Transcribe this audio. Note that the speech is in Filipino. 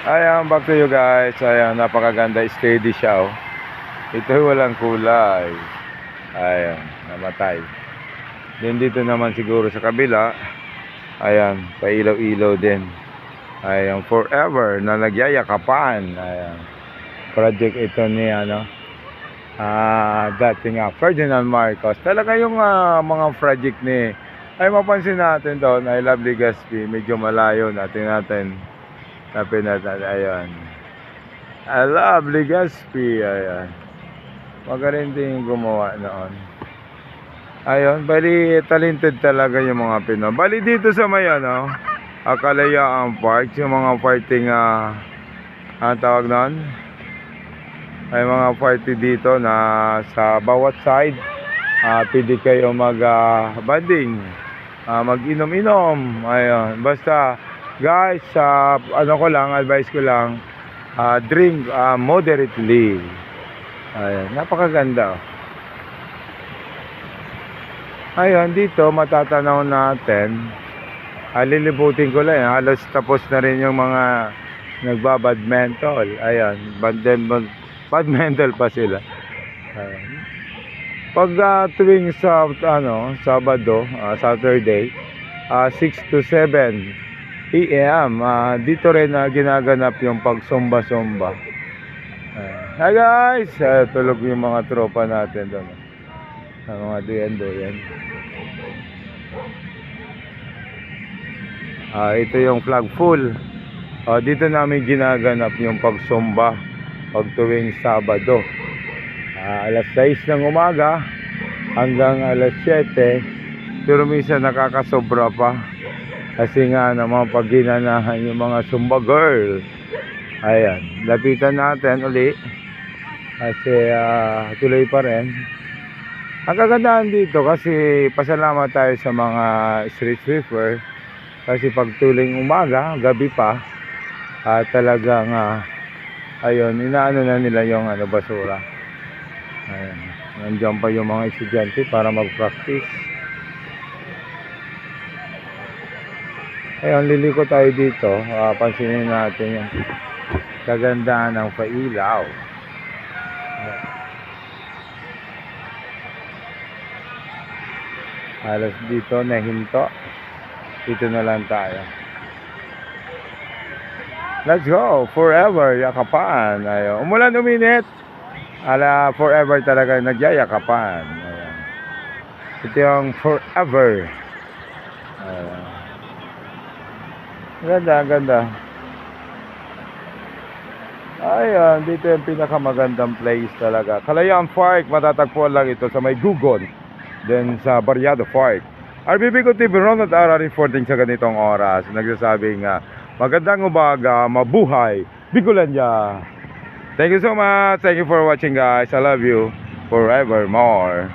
Ayan, back to you guys. Ayan, napakaganda. Steady siya, oh. Ito walang kulay. Ayan, namatay. Then dito naman siguro sa kabila. Ayan, pailaw-ilaw din. Ayan, forever na nagyayakapan. Ayan. Project ito ni dating Ferdinand Marcos. Talaga yung mga project ni ay mapansin natin doon ay Love Legazpi. Medyo malayo natin tapin natin. Ayan, I Love Legazpi. Ayan, magaling din yung gumawa noon. Ayun, bali talented talaga yung mga Pinoy. Bali dito sa may Kalayaan Park, yung mga parting tawag noon ay mga party dito na sa bawat side pwede kayo mag-banding, mag-inom-inom. Ayun, basta guys, advice ko lang, drink moderately. Ayun, napakaganda. Ayun, dito matatanaw natin, lilibutin ko lang, halos tapos na rin yung mga nagbabadmental. Ayun, badmental pa sila. Ayun. Pag tuwing Sabado, Saturday, 6 to 7 PM, dito rin ginaganap yung pagsumba-sumba. Hi guys, tulog yung mga tropa natin doon. Mga duyan-duyan. Ito yung flag full. Dito namin ginaganap yung pagsumba pag tuwing Sabado. Alas 6 ng umaga hanggang alas 7. Pero minsan nakakasobra pa. Kasi nga naman pag ginanahan yung mga Zumba girl. Ayan, lapitan natin uli. Kasi tuloy pa rin. Ang kagandahan dito kasi pasalamat tayo sa mga street sweeper. Kasi pag tuling umaga, gabi pa, talagang ayun, inaano na nila yung basura. Ayan, nandiyan pa yung mga estudyante para mag-practice. Ayun, liliko tayo dito. Pansinin natin yung kagandahan ng pailaw. Halos dito nahinto. Dito na lang tayo. Let's go, forever yakapan. Ayun, umulan uminit, forever talaga nagyayakapan. Ayun. Ito yung forever. Ayun. Ganda. Ayun, dito yung pinakamagandang place talaga. Kalayaan Park, matatagpuan lang ito sa may Gugon. Then sa Barriado Park. RBB ko TV Ronald Ara reporting sa ganitong oras. Nagsasabing magandang umaga, mabuhay, Bicolandia. Thank you so much. Thank you for watching guys. I love you forevermore.